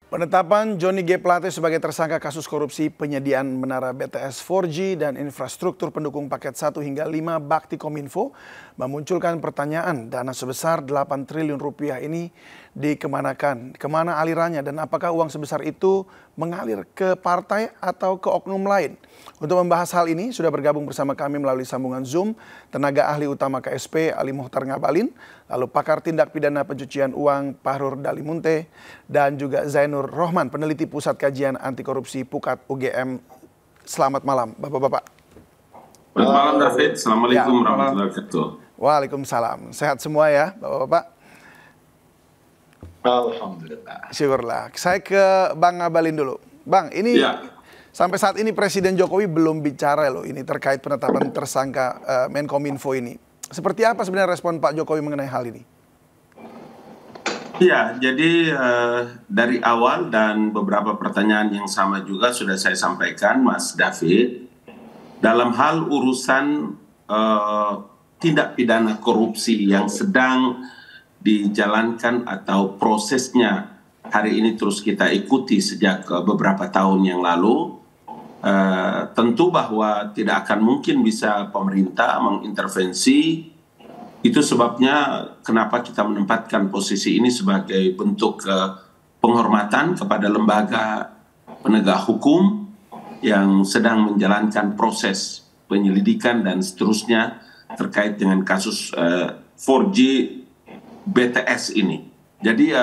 Penetapan Johnny G. Plate sebagai tersangka kasus korupsi penyediaan menara BTS 4G dan infrastruktur pendukung paket 1 hingga 5 Bakti Kominfo memunculkan pertanyaan dana sebesar 8 triliun rupiah ini dikemanakan, kemana alirannya dan apakah uang sebesar itu mengalir ke partai atau ke oknum lain. Untuk membahas hal ini sudah bergabung bersama kami melalui sambungan Zoom tenaga ahli utama KSP Ali Mohtar Ngabalin, lalu pakar tindak pidana pencucian uang Fahrur Dalimunte, dan juga Zainur Rohman, peneliti Pusat Kajian Anti Korupsi Pukat UGM. Selamat malam, Bapak-bapak. Selamat malam, David. Assalamualaikum warahmatullahi wabarakatuh. Waalaikumsalam. Sehat semua ya, Bapak-bapak? Alhamdulillah. Syukurlah. Saya ke Bang Ngabalin dulu. Bang, ini sampai saat ini Presiden Jokowi belum bicara loh ini terkait penetapan tersangka Menkominfo ini. Seperti apa sebenarnya respon Pak Jokowi mengenai hal ini? Ya, jadi dari awal dan beberapa pertanyaan yang sama juga sudah saya sampaikan, Mas David, dalam hal urusan tindak pidana korupsi yang sedang dijalankan atau prosesnya hari ini terus kita ikuti sejak beberapa tahun yang lalu, tentu bahwa tidak akan mungkin bisa pemerintah mengintervensi. Itu sebabnya kenapa kita menempatkan posisi ini sebagai bentuk penghormatan kepada lembaga penegak hukum yang sedang menjalankan proses penyelidikan dan seterusnya terkait dengan kasus 4G BTS ini. Jadi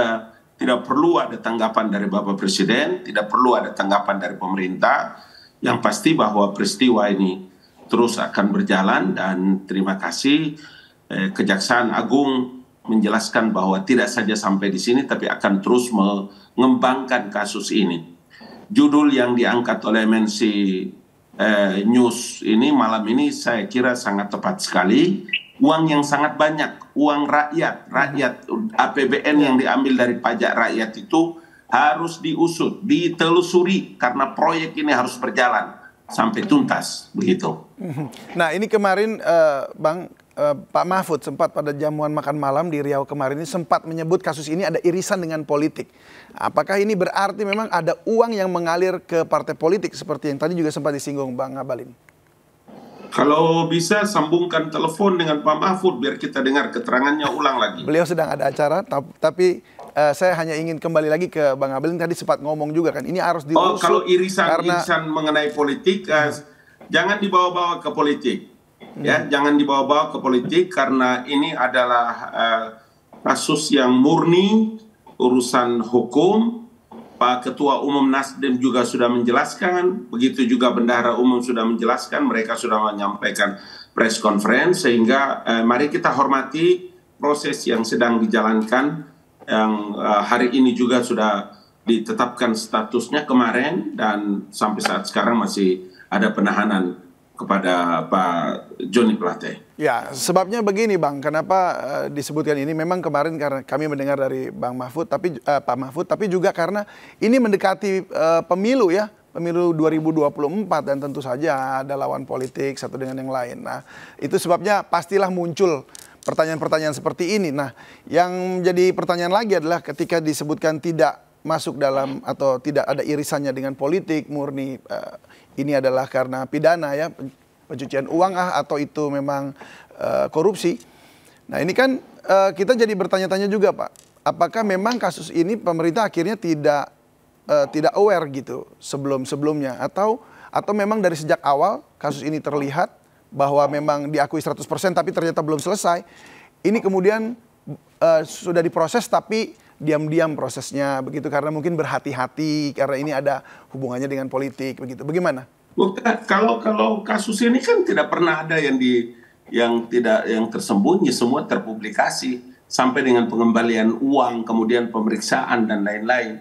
tidak perlu ada tanggapan dari Bapak Presiden, tidak perlu ada tanggapan dari pemerintah. Yang pasti bahwa peristiwa ini terus akan berjalan dan terima kasih Kejaksaan Agung menjelaskan bahwa tidak saja sampai di sini tapi akan terus mengembangkan kasus ini. Judul yang diangkat oleh MNC News ini malam ini saya kira sangat tepat sekali. Uang yang sangat banyak, uang rakyat APBN yang diambil dari pajak rakyat itu harus diusut, ditelusuri karena proyek ini harus berjalan sampai tuntas, begitu. Nah ini kemarin Bang Pak Mahfud sempat pada jamuan makan malam di Riau kemarin ini sempat menyebut kasus ini ada irisan dengan politik. Apakah ini berarti memang ada uang yang mengalir ke partai politik seperti yang tadi juga sempat disinggung Bang Ngabalin? Kalau bisa sambungkan telepon dengan Pak Mahfud biar kita dengar keterangannya ulang lagi. Beliau sedang ada acara, tapi saya hanya ingin kembali lagi ke Bang Ngabalin tadi sempat ngomong juga kan, ini harus diusut. Oh, kalau irisan mengenai politik, jangan dibawa-bawa ke politik. Ya, jangan dibawa-bawa ke politik karena ini adalah kasus yang murni urusan hukum. Pak Ketua Umum Nasdem juga sudah menjelaskan, begitu juga Bendahara Umum sudah menjelaskan, mereka sudah menyampaikan press conference, sehingga mari kita hormati proses yang sedang dijalankan, yang hari ini juga sudah ditetapkan statusnya kemarin, dan sampai saat sekarang masih ada penahanan kepada Pak Johnny Plate. Ya, sebabnya begini Bang, kenapa disebutkan ini memang kemarin karena kami mendengar dari Bang Mahfud, tapi Pak Mahfud, tapi juga karena ini mendekati pemilu ya, pemilu 2024 dan tentu saja ada lawan politik satu dengan yang lain. Nah, itu sebabnya pastilah muncul pertanyaan-pertanyaan seperti ini. Nah, yang jadi pertanyaan lagi adalah ketika disebutkan tidak masuk dalam atau tidak ada irisannya dengan politik murni, ini adalah karena pidana ya, pencucian uang atau itu memang korupsi. Nah ini kan kita jadi bertanya-tanya juga Pak, apakah memang kasus ini pemerintah akhirnya tidak aware gitu sebelumnya atau memang dari sejak awal kasus ini terlihat bahwa memang diakui 100% tapi ternyata belum selesai. Ini kemudian sudah diproses tapi diam-diam prosesnya begitu karena mungkin berhati-hati karena ini ada hubungannya dengan politik begitu. Bagaimana? Kalau kasus ini kan tidak pernah ada yang tersembunyi, semua terpublikasi sampai dengan pengembalian uang, kemudian pemeriksaan dan lain-lain.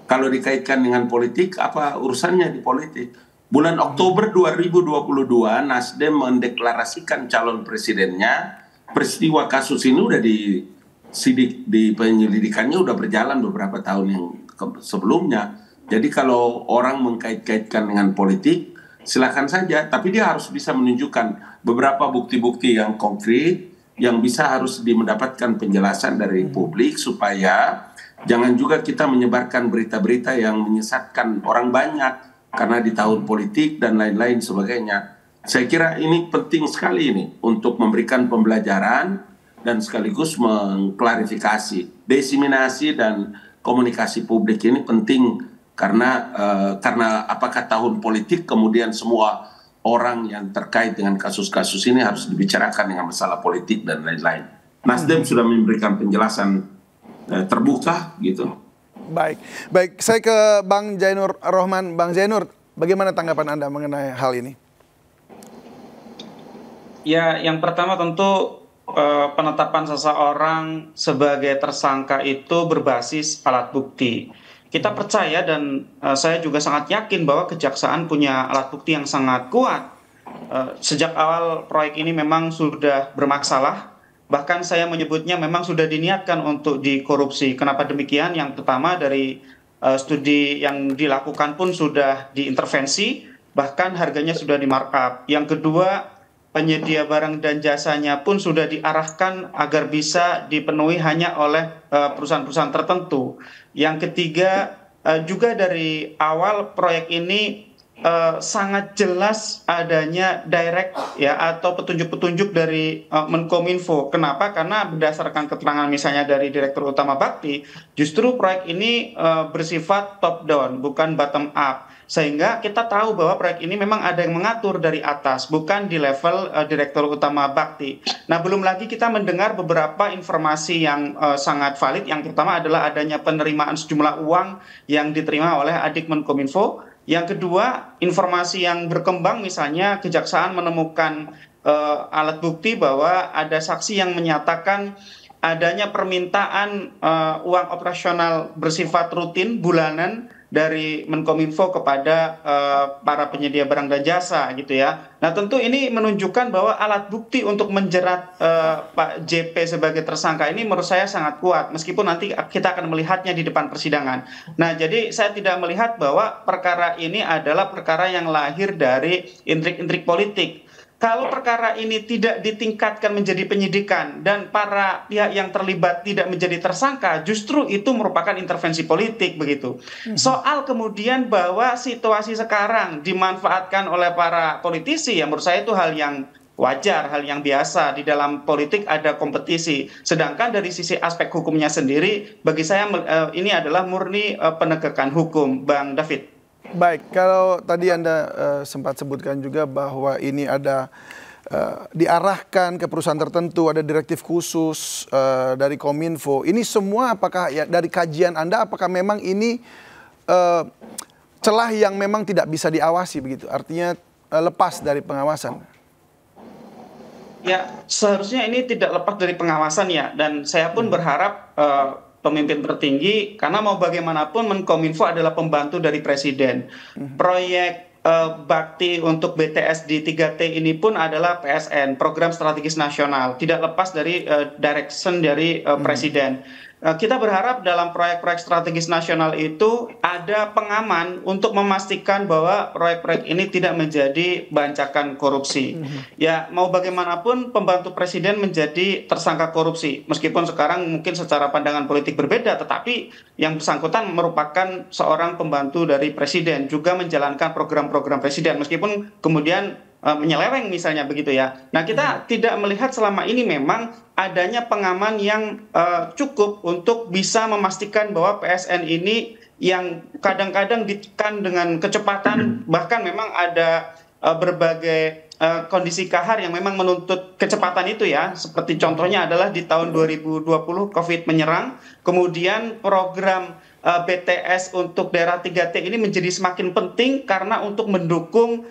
Kalau dikaitkan dengan politik, apa urusannya di politik? Bulan Oktober 2022 Nasdem mendeklarasikan calon presidennya. Peristiwa kasus ini udah di penyelidikannya udah berjalan beberapa tahun yang sebelumnya. Jadi kalau orang mengkait-kaitkan dengan politik, silakan saja. Tapi dia harus bisa menunjukkan beberapa bukti-bukti yang konkret, yang bisa harus mendapatkan penjelasan dari publik supaya Jangan juga kita menyebarkan berita-berita yang menyesatkan orang banyak karena di tahun politik dan lain-lain sebagainya. Saya kira ini penting sekali ini untuk memberikan pembelajaran dan sekaligus mengklarifikasi. Diseminasi dan komunikasi publik ini penting karena apakah tahun politik kemudian semua orang yang terkait dengan kasus-kasus ini harus dibicarakan dengan masalah politik dan lain-lain. Nasdem sudah memberikan penjelasan terbuka gitu. Baik. Saya ke Bang Zainur Rohman. Bang Zainur, bagaimana tanggapan Anda mengenai hal ini? Ya, yang pertama tentu penetapan seseorang sebagai tersangka itu berbasis alat bukti. Kita percaya dan saya juga sangat yakin bahwa kejaksaan punya alat bukti yang sangat kuat. Sejak awal proyek ini memang sudah bermasalah. Bahkan saya menyebutnya memang sudah diniatkan untuk dikorupsi. Kenapa demikian? Yang pertama dari studi yang dilakukan pun sudah diintervensi, bahkan harganya sudah di-markup. Yang kedua, penyedia barang dan jasanya pun sudah diarahkan agar bisa dipenuhi hanya oleh perusahaan-perusahaan tertentu. Yang ketiga, juga dari awal proyek ini sangat jelas adanya direct ya atau petunjuk-petunjuk dari Menkominfo. Kenapa? Karena berdasarkan keterangan misalnya dari Direktur Utama Bakti, justru proyek ini bersifat top down, bukan bottom up. Sehingga kita tahu bahwa proyek ini memang ada yang mengatur dari atas, bukan di level Direktur Utama Bakti. Nah, belum lagi kita mendengar beberapa informasi yang sangat valid. Yang pertama adalah adanya penerimaan sejumlah uang yang diterima oleh adik Menkominfo. Yang kedua, informasi yang berkembang misalnya kejaksaan menemukan alat bukti bahwa ada saksi yang menyatakan adanya permintaan uang operasional bersifat rutin bulanan dari Menkominfo kepada para penyedia barang dan jasa gitu ya. Nah, tentu ini menunjukkan bahwa alat bukti untuk menjerat Pak JP sebagai tersangka ini menurut saya sangat kuat, meskipun nanti kita akan melihatnya di depan persidangan. Nah, jadi saya tidak melihat bahwa perkara ini adalah perkara yang lahir dari intrik-intrik politik. Kalau perkara ini tidak ditingkatkan menjadi penyidikan dan para pihak yang terlibat tidak menjadi tersangka, justru itu merupakan intervensi politik begitu. Soal kemudian bahwa situasi sekarang dimanfaatkan oleh para politisi, ya menurut saya itu hal yang wajar, hal yang biasa. Di dalam politik ada kompetisi. Sedangkan dari sisi aspek hukumnya sendiri, bagi saya ini adalah murni penegakan hukum, Bang David. Baik, kalau tadi Anda sempat sebutkan juga bahwa ini ada diarahkan ke perusahaan tertentu, ada direktif khusus dari Kominfo. Ini semua apakah ya dari kajian Anda, apakah memang ini celah yang memang tidak bisa diawasi begitu? Artinya lepas dari pengawasan? Ya, seharusnya ini tidak lepas dari pengawasan ya. Dan saya pun berharap pemimpin tertinggi, karena mau bagaimanapun Menkominfo adalah pembantu dari Presiden. Proyek bakti untuk BTS di 3T ini pun adalah PSN, Program Strategis Nasional, tidak lepas dari direction dari Presiden. Kita berharap dalam proyek-proyek strategis nasional itu ada pengaman untuk memastikan bahwa proyek-proyek ini tidak menjadi bancakan korupsi. Ya, mau bagaimanapun pembantu presiden menjadi tersangka korupsi. Meskipun sekarang mungkin secara pandangan politik berbeda, tetapi yang bersangkutan merupakan seorang pembantu dari presiden, juga menjalankan program-program presiden. Meskipun kemudian menyeleweng misalnya begitu ya. Nah, kita tidak melihat selama ini memang adanya pengaman yang cukup untuk bisa memastikan bahwa PSN ini yang kadang-kadang ditekan dengan kecepatan, bahkan memang ada berbagai kondisi kahar yang memang menuntut kecepatan itu ya. Seperti contohnya adalah di tahun 2020 COVID menyerang, kemudian program BTS untuk daerah 3T ini menjadi semakin penting karena untuk mendukung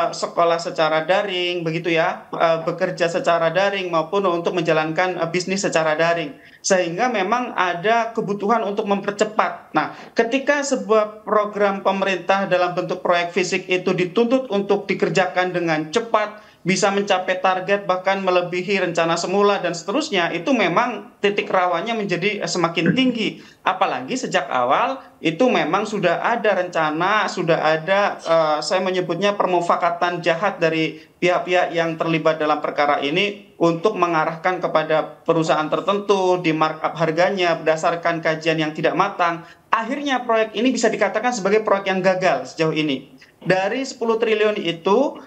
sekolah secara daring, begitu ya, bekerja secara daring maupun untuk menjalankan bisnis secara daring. Sehingga memang ada kebutuhan untuk mempercepat. Nah, ketika sebuah program pemerintah dalam bentuk proyek fisik itu dituntut untuk dikerjakan dengan cepat, bisa mencapai target bahkan melebihi rencana semula dan seterusnya, itu memang titik rawannya menjadi semakin tinggi. Apalagi sejak awal itu memang sudah ada rencana, sudah ada saya menyebutnya permufakatan jahat dari pihak-pihak yang terlibat dalam perkara ini untuk mengarahkan kepada perusahaan tertentu di markup harganya berdasarkan kajian yang tidak matang. Akhirnya proyek ini bisa dikatakan sebagai proyek yang gagal sejauh ini. Dari 10 triliun itu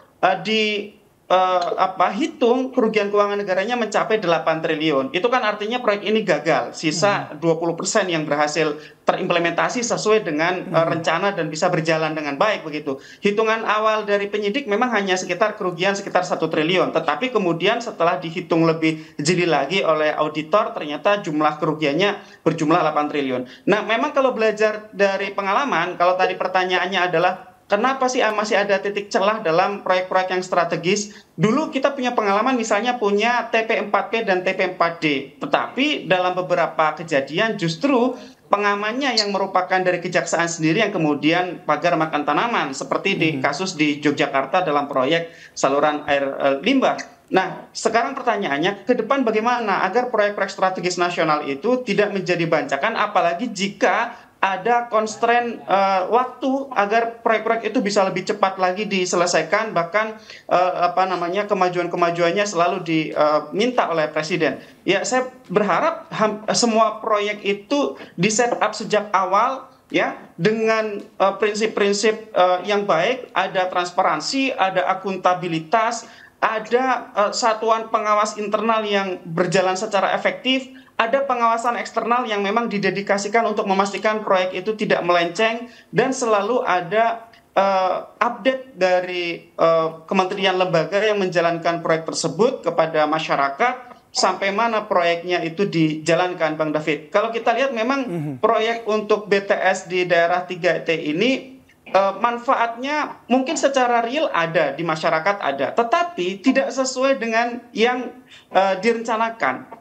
hitung kerugian keuangan negaranya mencapai 8 triliun. Itu kan artinya proyek ini gagal. Sisa 20% yang berhasil terimplementasi sesuai dengan rencana dan bisa berjalan dengan baik begitu. Hitungan awal dari penyidik memang hanya kerugian sekitar 1 triliun. Tetapi kemudian setelah dihitung lebih jeli lagi oleh auditor, ternyata jumlah kerugiannya berjumlah 8 triliun. Nah, memang kalau belajar dari pengalaman, kalau tadi pertanyaannya adalah kenapa sih masih ada titik celah dalam proyek-proyek yang strategis? Dulu kita punya pengalaman misalnya punya TP4P dan TP4D. Tetapi dalam beberapa kejadian justru pengamannya yang merupakan dari kejaksaan sendiri yang kemudian pagar makan tanaman. Seperti di kasus di Yogyakarta dalam proyek saluran air limbah. Nah, sekarang pertanyaannya, ke depan bagaimana agar proyek-proyek strategis nasional itu tidak menjadi bancakan, apalagi jika ada constraint waktu agar proyek-proyek itu bisa lebih cepat lagi diselesaikan, bahkan kemajuan-kemajuannya selalu diminta oleh Presiden. Ya, saya berharap semua proyek itu di-set up sejak awal ya dengan prinsip-prinsip yang baik, ada transparansi, ada akuntabilitas, ada satuan pengawas internal yang berjalan secara efektif, ada pengawasan eksternal yang memang didedikasikan untuk memastikan proyek itu tidak melenceng, dan selalu ada update dari kementerian lembaga yang menjalankan proyek tersebut kepada masyarakat sampai mana proyeknya itu dijalankan, Bang David. Kalau kita lihat memang proyek untuk BTS di daerah 3T ini manfaatnya mungkin secara real ada di masyarakat ada, tetapi tidak sesuai dengan yang direncanakan.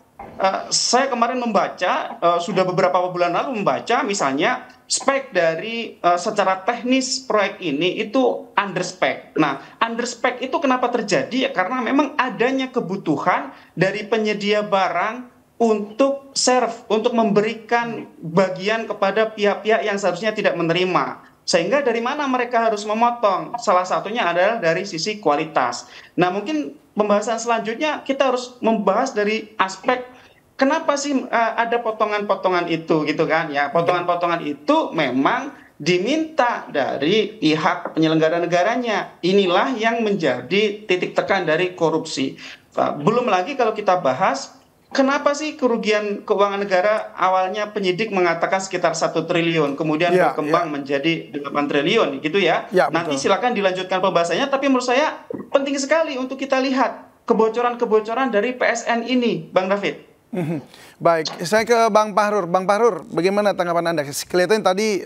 Saya kemarin membaca, sudah beberapa bulan lalu membaca misalnya spek dari secara teknis proyek ini itu underspec. Nah, underspec itu kenapa terjadi? Ya, karena memang adanya kebutuhan dari penyedia barang untuk serve, untuk memberikan bagian kepada pihak-pihak yang seharusnya tidak menerima. Sehingga dari mana mereka harus memotong? Salah satunya adalah dari sisi kualitas. Nah, mungkin pembahasan selanjutnya kita harus membahas dari aspek kenapa sih ada potongan-potongan itu gitu kan ya. Potongan-potongan itu memang diminta dari pihak penyelenggara negaranya. Inilah yang menjadi titik tekan dari korupsi. Belum lagi kalau kita bahas kenapa sih kerugian keuangan negara awalnya penyidik mengatakan sekitar 1 triliun, kemudian berkembang menjadi 8 triliun gitu ya. Nanti silakan dilanjutkan pembahasannya, tapi menurut saya penting sekali untuk kita lihat kebocoran-kebocoran dari PSN ini, Bang David. Baik, saya ke Bang Pahrur. Bang Pahrur, bagaimana tanggapan Anda? Kelihatan tadi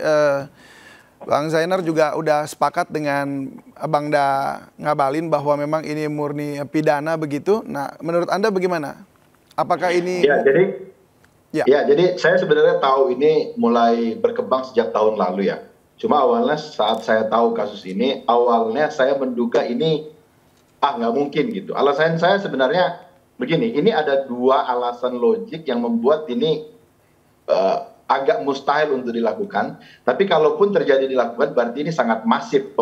Bang Zainer juga udah sepakat dengan Bang Da Ngabalin bahwa memang ini murni pidana begitu. Nah, menurut Anda bagaimana? Apakah ini... Jadi saya sebenarnya tahu ini mulai berkembang sejak tahun lalu ya. Cuma awalnya saat saya tahu kasus ini, awalnya saya menduga ini nggak mungkin gitu. Alasan saya sebenarnya begini, ini ada dua alasan logik yang membuat ini agak mustahil untuk dilakukan. Tapi kalaupun terjadi dilakukan, berarti ini sangat masif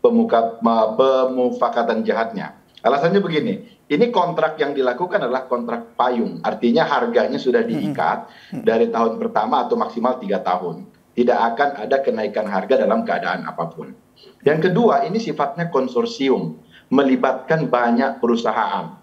pemufakatan jahatnya. Alasannya begini, ini kontrak yang dilakukan adalah kontrak payung. Artinya harganya sudah diikat dari tahun pertama atau maksimal 3 tahun. Tidak akan ada kenaikan harga dalam keadaan apapun. Yang kedua, ini sifatnya konsorsium, melibatkan banyak perusahaan.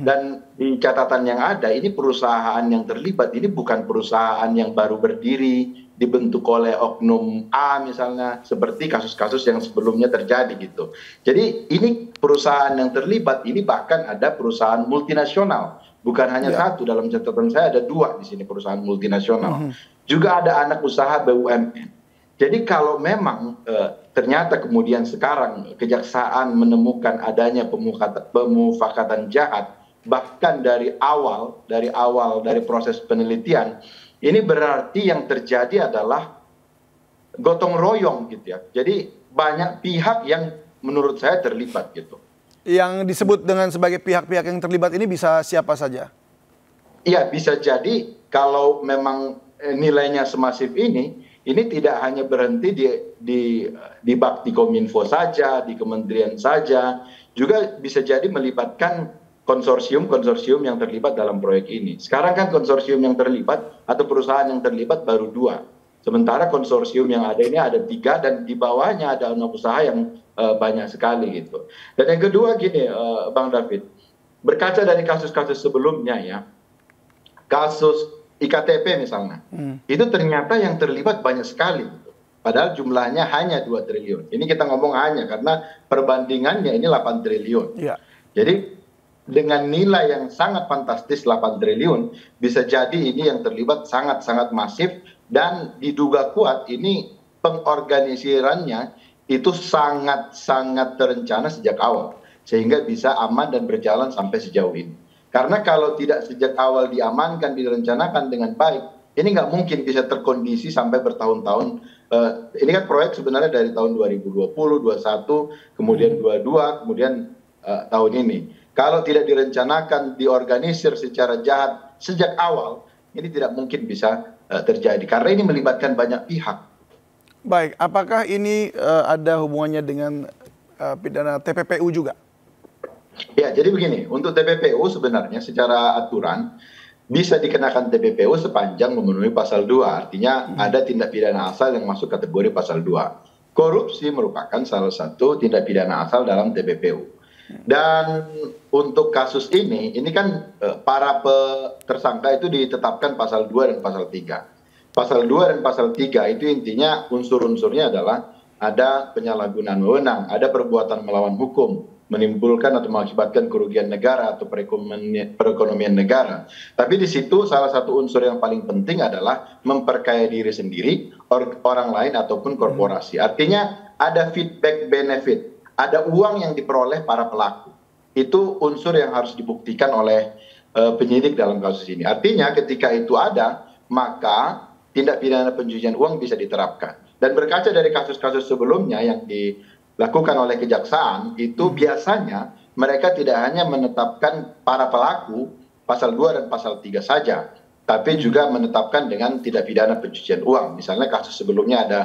Dan di catatan yang ada, ini perusahaan yang terlibat ini bukan perusahaan yang baru berdiri, dibentuk oleh oknum A misalnya, seperti kasus-kasus yang sebelumnya terjadi gitu. Jadi ini perusahaan yang terlibat ini bahkan ada perusahaan multinasional, bukan hanya satu. Dalam catatan saya ada 2 di sini perusahaan multinasional. Juga ada anak usaha BUMN. Jadi kalau memang ternyata kemudian sekarang kejaksaan menemukan adanya pemufakatan jahat, bahkan dari awal dari proses penelitian, ini berarti yang terjadi adalah gotong royong gitu ya. Jadi banyak pihak yang menurut saya terlibat gitu. Yang disebut dengan sebagai pihak-pihak yang terlibat ini bisa siapa saja? Iya, bisa jadi kalau memang nilainya semasif ini tidak hanya berhenti di Baktikominfo saja, di kementerian saja, juga bisa jadi melibatkan konsorsium-konsorsium yang terlibat dalam proyek ini. Sekarang kan konsorsium yang terlibat atau perusahaan yang terlibat baru 2. Sementara konsorsium yang ada ini ada 3 dan di bawahnya ada anak usaha yang banyak sekali gitu. Dan yang kedua gini, Bang David, berkaca dari kasus-kasus sebelumnya ya, kasus IKTP misalnya, itu ternyata yang terlibat banyak sekali. Gitu. Padahal jumlahnya hanya 2 triliun. Ini kita ngomong hanya karena perbandingannya ini 8 triliun. Ya. Jadi dengan nilai yang sangat fantastis 8 triliun, bisa jadi ini yang terlibat sangat-sangat masif dan diduga kuat ini pengorganisirannya itu sangat-sangat terencana sejak awal. Sehingga bisa aman dan berjalan sampai sejauh ini. Karena kalau tidak sejak awal diamankan, direncanakan dengan baik, ini nggak mungkin bisa terkondisi sampai bertahun-tahun. Ini kan proyek sebenarnya dari tahun 2020, 2021, kemudian 2022, kemudian tahun ini. Kalau tidak direncanakan, diorganisir secara jahat sejak awal, ini tidak mungkin bisa terjadi. Karena ini melibatkan banyak pihak. Baik, apakah ini ada hubungannya dengan pidana TPPU juga? Ya, jadi begini, untuk TPPU sebenarnya secara aturan bisa dikenakan TPPU sepanjang memenuhi pasal 2. Artinya ada tindak pidana asal yang masuk kategori pasal 2. Korupsi merupakan salah satu tindak pidana asal dalam TPPU. Dan untuk kasus ini kan para tersangka itu ditetapkan pasal 2 dan pasal 3. Pasal 2 dan pasal 3 itu intinya unsur-unsurnya adalah ada penyalahgunaan wewenang, ada perbuatan melawan hukum, menimbulkan atau mengakibatkan kerugian negara atau perekonomian negara. Tapi di situ salah satu unsur yang paling penting adalah memperkaya diri sendiri, orang lain ataupun korporasi. Artinya ada feedback benefit, ada uang yang diperoleh para pelaku. Itu unsur yang harus dibuktikan oleh penyidik dalam kasus ini. Artinya ketika itu ada, maka tindak pidana pencucian uang bisa diterapkan. Dan berkaca dari kasus-kasus sebelumnya yang dilakukan oleh kejaksaan, itu biasanya mereka tidak hanya menetapkan para pelaku pasal 2 dan pasal 3 saja, tapi juga menetapkan dengan tindak pidana pencucian uang. Misalnya kasus sebelumnya ada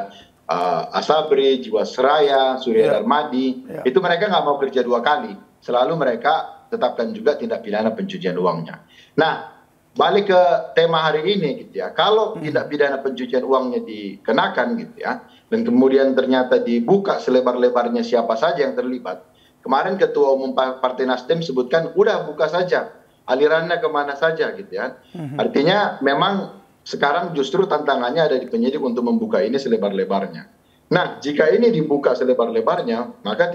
Asabri, Jiwasraya, Surya Darmadi, itu mereka nggak mau kerja 2 kali. Selalu mereka tetapkan juga tindak pidana pencucian uangnya. Nah, balik ke tema hari ini gitu ya. Kalau tindak pidana pencucian uangnya dikenakan gitu ya, dan kemudian ternyata dibuka selebar-lebarnya siapa saja yang terlibat. Kemarin Ketua Umum Partai Nasdem sebutkan udah buka saja, alirannya kemana saja gitu ya. Artinya memang sekarang justru tantangannya ada di penyidik untuk membuka ini selebar-lebarnya. Nah, jika ini dibuka selebar-lebarnya, maka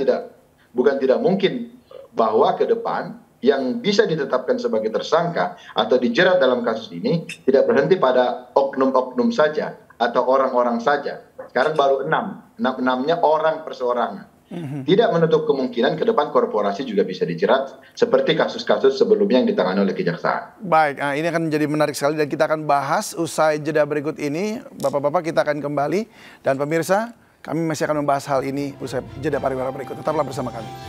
bukan tidak mungkin bahwa ke depan yang bisa ditetapkan sebagai tersangka atau dijerat dalam kasus ini tidak berhenti pada oknum-oknum saja atau orang-orang saja. Sekarang baru 6. 6-nya orang perseorangan. Tidak menutup kemungkinan ke depan korporasi juga bisa dijerat seperti kasus-kasus sebelumnya yang ditangani oleh kejaksaan. Baik, nah ini akan menjadi menarik sekali dan kita akan bahas usai jeda berikut ini. Bapak-bapak, kita akan kembali dan pemirsa, kami masih akan membahas hal ini usai jeda pariwara berikut. Tetaplah bersama kami.